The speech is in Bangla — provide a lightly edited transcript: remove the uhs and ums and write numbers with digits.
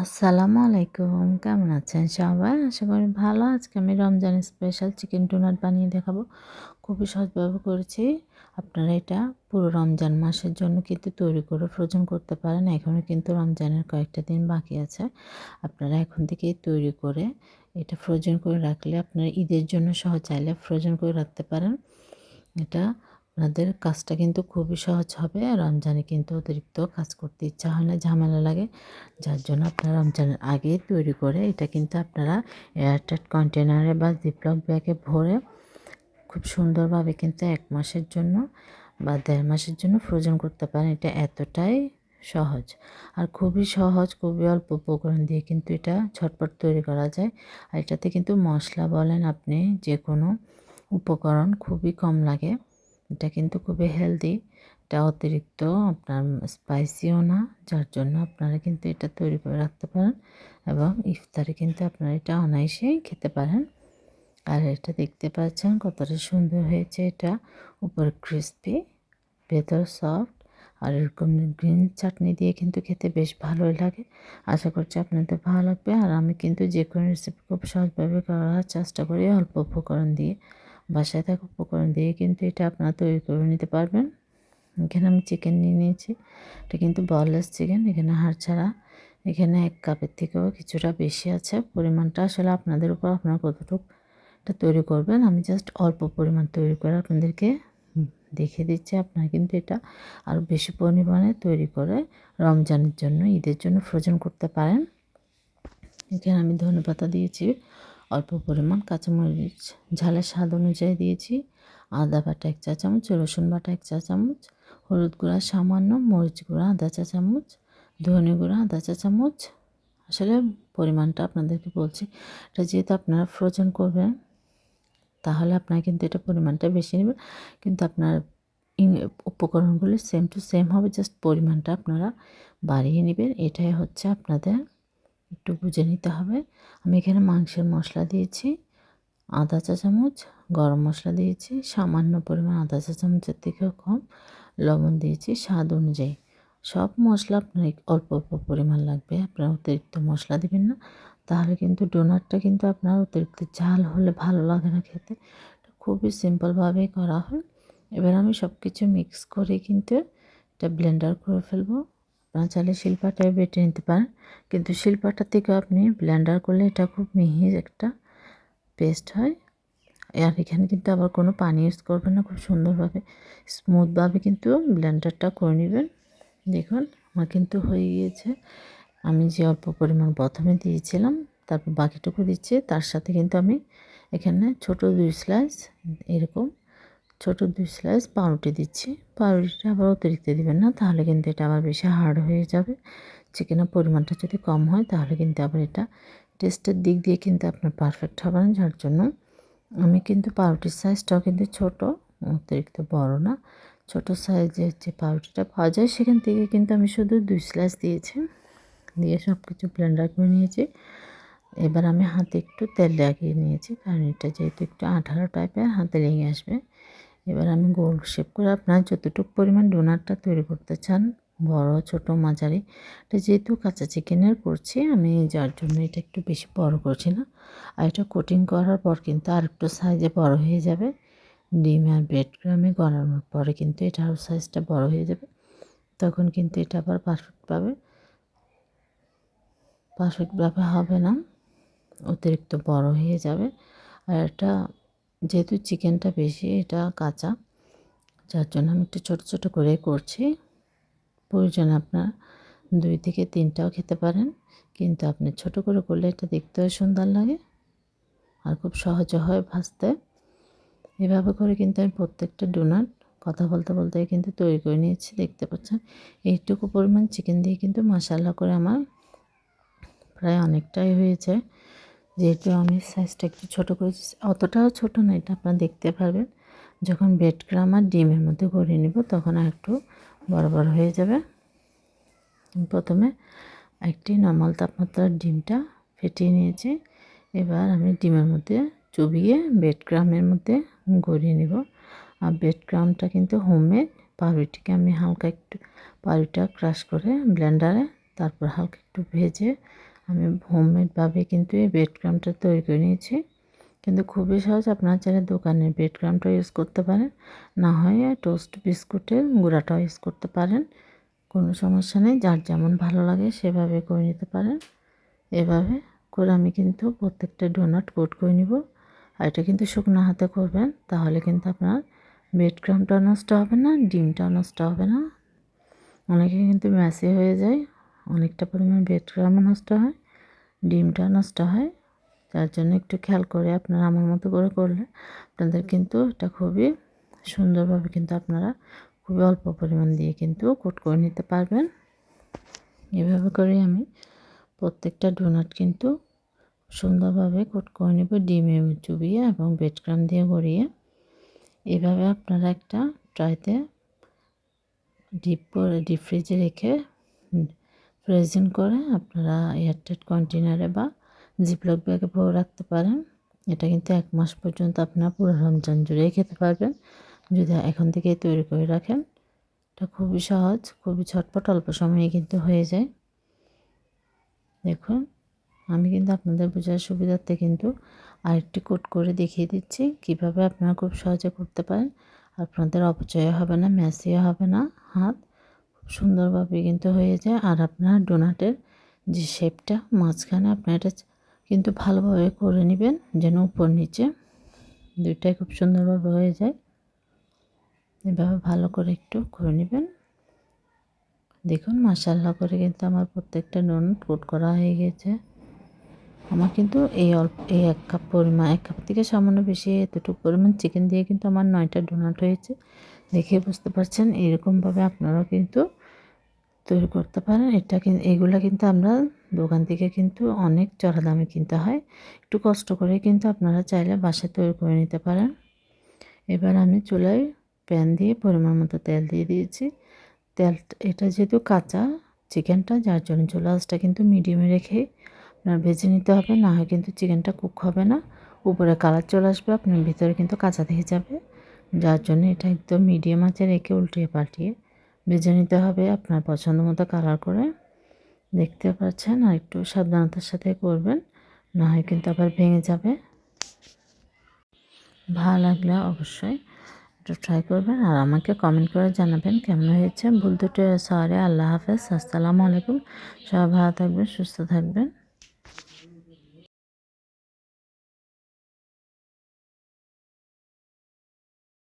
আসসালামু আলাইকুম। কেমন আছেন সবাই? আশা করি ভালো। আজকে আমি রমজানের স্পেশাল চিকেন ডোনাট বানিয়ে দেখাবো। খুবই সহজভাবে করেছি। আপনারা এটা পুরো রমজান মাসের জন্য কিন্তু তৈরি করে ফ্রোজেন করতে পারেন। এখনও কিন্তু রমজানের কয়েকটা দিন বাকি আছে। আপনারা এখন থেকেই তৈরি করে এটা ফ্রোজেন করে রাখলে আপনারা ঈদের জন্য চাইলে ফ্রোজেন করে রাখতে পারেন। এটা আপনাদের কাজটা কিন্তু খুবই সহজ হবে। রমজানে কিন্তু অতিরিক্ত কাজ করতে ইচ্ছা হয় না, ঝামেলা লাগে। যার জন্য আপনারা রমজানের আগে তৈরি করে এটা কিন্তু আপনারা এয়ারটাইট কন্টেনারে বা জিপলক ব্যাগে ভরে খুব সুন্দরভাবে কিন্তু 1 মাসের জন্য বা 1.5 মাসের জন্য ফ্রোজেন করতে পারেন। এটা এতটাই সহজ আর খুবই সহজ, খুবই অল্প উপকরণ দিয়ে কিন্তু এটা ঝটপট তৈরি করা যায়। আর এটাতে কিন্তু মশলা বলেন আপনি যে কোনো উপকরণ খুবই কম লাগে। এটা কিন্তু খুবই হেলদি। এটা অতিরিক্ত আপনার স্পাইসিও না, যার জন্য আপনারা কিন্তু এটা তৈরি করে রাখতে পারেন এবং ইফতারে কিন্তু আপনারা এটা অনায়াসেই খেতে পারেন। আর এটা দেখতে পাচ্ছেন কতটা সুন্দর হয়েছে। এটা উপরে ক্রিস্পি, ভেতর সফট। আর এরকম গ্রিন চাটনি দিয়ে কিন্তু খেতে বেশ ভালোই লাগে। আশা করছি আপনাদের ভালো লাগবে। আর আমি কিন্তু যে কোনো রেসিপি খুব সহজভাবে করার চেষ্টা করি, অল্প উপকরণ দিয়ে। বাসায় থাকা উপকরণ দিয়ে কিন্তু এটা আপনারা তৈরি করে নিতে পারবেন। এখানে আমি চিকেন নিয়ে নিয়েছি। এটা কিন্তু বনলেস চিকেন, এখানে হাড় ছাড়া। এখানে 1 কাপের থেকেও কিছুটা বেশি আছে। পরিমাণটা আসলে আপনাদের উপর, আপনারা কতটুকু এটা তৈরি করবেন। আমি জাস্ট অল্প পরিমাণ তৈরি করে আপনাদেরকে দেখিয়ে দিচ্ছি। আপনারা কিন্তু এটা আরও বেশি পরিমাণে তৈরি করে রমজানের জন্য, ঈদের জন্য ফ্রোজেন করতে পারেন। এখানে আমি ধনেপাতা দিয়েছি অল্প পরিমাণ, কাঁচামরিচ ঝালের স্বাদ অনুযায়ী দিয়েছি, আদা বাটা 1 চা চামচ, রসুন বাটা 1 চা চামচ, হলুদ গুঁড়া সামান্য, মরিচ গুঁড়া আধা চা চামচ, ধনে গুঁড়া আধা চা চামচ। আসলে পরিমাণটা আপনাদেরকে বলছি। এটা যেহেতু আপনারা ফ্রোজেন করবেন তাহলে আপনারা কিন্তু এটা পরিমাণটা বেশি নেবেন। কিন্তু আপনার উপকরণগুলি সেম টু সেম হবে, জাস্ট পরিমাণটা আপনারা বাড়িয়ে নেবেন। এটাই হচ্ছে আপনাদের একটু বুঝে নিতে হবে। আমি এখানে মাংসের মশলা দিয়েছি আধা চা চামচ, গরম মশলা দিয়েছি সামান্য পরিমাণ, আধা চা চামচের থেকেও কম, লবণ দিয়েছি স্বাদ অনুযায়ী। সব মশলা আপনার অল্প অল্প পরিমাণ লাগবে, আপনারা অতিরিক্ত মশলা দিবেন না, তাহলে কিন্তু ডোনাটটা কিন্তু আপনার অতিরিক্ত ঝাল হলে ভালো লাগে না খেতে। খুবই সিম্পলভাবেই করা হয়। এবার আমি সব কিছু মিক্স করে কিন্তু এটা ব্লেন্ডার করে ফেলবো। আপনারা চাইলে শিলপাটায় বেটে নিতে পারেন, কিন্তু শিলপাটার থেকে আপনি ব্লেন্ডার করলে এটা খুব মিহি একটা পেস্ট হয়। আর এখানে কিন্তু আবার কোনো পানি ইউজ করবেন না, খুব সুন্দরভাবে স্মুথভাবে কিন্তু ব্লেন্ডারটা করে নেবেন। দেখুন আমার কিন্তু হয়ে গিয়েছে। আমি যে অল্প পরিমাণ প্রথমে দিয়েছিলাম তারপর বাকিটুকু দিচ্ছি, তার সাথে কিন্তু আমি এখানে ছোট 2 স্লাইস এরকম ছোট 2 স্লাইস পাউরুটি দিচ্ছি। পাউরুটিটা আবার অতিরিক্ত দিবেন না, তাহলে কিন্তু এটা আবার বেশি হার্ড হয়ে যাবে। চিকেনের পরিমাণটা যদি কম হয় তাহলে কিন্তু আবার এটা টেস্টের দিক দিয়ে কিন্তু আপনার পারফেক্ট হবে না। যার জন্য আমি কিন্তু পাউরুটির সাইজটাও কিন্তু ছোট, অতিরিক্ত বড় না। ছোট সাইজের যে পাউরুটিটা পাওয়া যায় সেখান থেকে কিন্তু আমি শুধু 2 স্লাইস দিয়েছি। দিয়ে সব কিছু ব্লেন্ডার করে নিয়েছি। এবার আমি হাতে একটু তেল লাগিয়ে নিয়েছি, কারণ এটা যেহেতু একটু আঠালো টাইপের হাতে লেগে আসবে। এবার আমি গোল শেপ করে আপনার যতটুকু পরিমাণ ডোনাটটা তৈরি করতে চান, বড় ছোট মাঝারি, এটা যেহেতু কাঁচা চিকেনের করছি আমি, যার জন্য এটা একটু বেশি বড় করছি না। আর এটা কোটিং করার পর কিন্তু আর একটু সাইজে বড় হয়ে যাবে। ডিম আর ব্রেড ক্রামে গলানোর পরে কিন্তু এটা আরও সাইজটা বড় হয়ে যাবে। তখন কিন্তু এটা আবার পারফেক্টভাবে হবে না, অতিরিক্ত বড় হয়ে যাবে। আর এটা যেহেতু চিকেনটা বেশি এটা কাঁচা, যার জন্য আমি একটু ছোটো ছোটো করে করছি। প্রয়োজনে আপনার 2 থেকে 3টাও খেতে পারেন, কিন্তু আপনি ছোট করে করলে এটা দেখতেও সুন্দর লাগে আর খুব সহজে হয় ভাজতে। এভাবে করে কিন্তু আমি প্রত্যেকটা ডোনাট কথা বলতে বলতে কিন্তু তৈরি করে নিয়েছি। দেখতে পাচ্ছেন এইটুকু পরিমাণ চিকেন দিয়ে কিন্তু মাশাআল্লাহ করে আমার প্রায় অনেকটাই হয়েছে। যেহেতু আমি সাইজটা একটু ছোটো করেছি, অতটাও ছোটো না, এটা আপনারা দেখতে পারবেন যখন ব্রেড ক্রাম আর ডিমের মধ্যে গড়িয়ে নেব তখন আর একটু বড় বড় হয়ে যাবে। প্রথমে একটি নর্মাল তাপমাত্রার ডিমটা ফেটিয়ে নিয়েছি। এবার আমি ডিমের মধ্যে চুবিয়ে ব্রেড ক্রামের মধ্যে গড়িয়ে নেব। আর ব্রেড ক্রামটা কিন্তু হোমমেড। পাউরুটিকে আমি হালকা একটু পাউরুটিটা ক্রাশ করে ব্লেন্ডারে, তারপর হালকা একটু ভেজে আমি হোমমেডভাবে কিন্তু এই ব্রেড ক্রাম্বটা তৈরি করে নিয়েছি। কিন্তু খুবই সহজ, আপনারা চাইলে দোকানের ব্রেড ক্রাম্বটা ইউজ করতে পারেন, না হয় টোস্ট বিস্কুটের গুঁড়াটাও ইউজ করতে পারেন, কোনো সমস্যা নেই। যার যেমন ভালো লাগে সেভাবে করে নিতে পারেন। এভাবে করে আমি কিন্তু প্রত্যেকটা ডোনাট কোট করে নিব। আর এটা কিন্তু শুকনো হাতে করবেন, তাহলে কিন্তু আপনার ব্রেড ক্রাম্বটাও নষ্ট হবে না, ডিমটাও নষ্ট হবে না। অনেকে কিন্তু ম্যাসি হয়ে যায়, অনেকটা পরিমাণ ব্রেড ক্রাম্ব নষ্ট হয়, ডিমটা নষ্ট হয়। তার জন্য একটু খেয়াল করে আপনারা আমার মতো করে করলে আপনাদের কিন্তু এটা খুবই সুন্দরভাবে কিন্তু আপনারা খুবই অল্প পরিমাণ দিয়ে কিন্তু কোট করে নিতে পারবেন। এভাবে করে আমি প্রত্যেকটা ডোনাট কিন্তু সুন্দরভাবে কোট করে নেব, ডিমে চুবিয়ে এবং ব্রেড ক্রাম্ব দিয়ে গড়িয়ে। এভাবে আপনারা একটা ট্রাইতে ডিপ ফ্রিজে রেখে ফ্রোজেন করে আপনারা এয়ারটাইট কন্টেনারে বা জিপলক ব্যাগে ভরে রাখতে পারেন। এটা কিন্তু 1 মাস পর্যন্ত আপনারা পুরো রমজান জুড়েই খেতে পারবেন যদি এখন থেকেই তৈরি করে রাখেন। এটা খুবই সহজ, খুবই ঝটপট, অল্প সময়ে কিন্তু হয়ে যায়। দেখুন, আমি কিন্তু আপনাদের বোঝার সুবিধার্থে কিন্তু আরেকটি কোট করে দেখিয়ে দিচ্ছি কীভাবে আপনারা খুব সহজে করতে পারেন। আপনাদের অপচয় হবে না, ম্যাসিও হবে না হাত, খুব সুন্দরভাবে কিন্তু হয়ে যায়। আর আপনার ডোনাটের যে শেপটা মাঝখানে আপনার এটা কিন্তু ভালোভাবে করে নেবেন, যেন উপর নিচে দুইটাই খুব সুন্দরভাবে হয়ে যায়। এভাবে ভালো করে একটু করে নেবেন। দেখুন, মাশাআল্লাহ করে কিন্তু আমার প্রত্যেকটা ডোনাট কোট করা হয়ে গেছে। আমার কিন্তু এই 1 কাপ পরিমাণ, 1 কাপ থেকে সামান্য বেশি এতটুকু পরিমাণ চিকেন দিয়ে কিন্তু আমার 9টা ডোনাট হয়েছে। দেখে বুঝতে পারছেন, এরকমভাবে আপনারাও কিন্তু তৈরি করতে পারেন। এগুলা কিন্তু আমরা দোকান থেকে কিন্তু অনেক চড়া দামে কিনতে হয়, একটু কষ্ট করে কিন্তু আপনারা চাইলে বাসায় তৈরি করে নিতে পারেন। এবার আমি চুলায় প্যান দিয়ে পরিমাণ মতো তেল দিয়ে দিয়েছি। এটা যেহেতু কাঁচা চিকেনটা, যার জন্য চুলা আঁচটা কিন্তু মিডিয়ামে রেখে আপনার ভেজে নিতে হবে, না হয় কিন্তু চিকেনটা কুক হবে না, উপরে কালার চলে আসবে, আপনার ভিতরে কিন্তু কাঁচা থেকে যাবে। যার জন্য এটা একদম মিডিয়াম আঁচে রেখে উল্টিয়ে পাল্টিয়ে ভেজে নিতে হবে আপনার পছন্দ মতো কালার করে। দেখতে পাচ্ছেন, আর একটু সাবধানতার সাথে করবেন, না হয় কিন্তু আবার ভেঙে যাবে। ভালো লাগলে অবশ্যই একটু ট্রাই করবেন আর আমাকে কমেন্ট করে জানাবেন কেমন হয়েছে। ভুল দুটো সরি। আল্লাহ হাফেজ, আসসালামু আলাইকুম। সবাই ভালো থাকবেন, সুস্থ থাকবেন।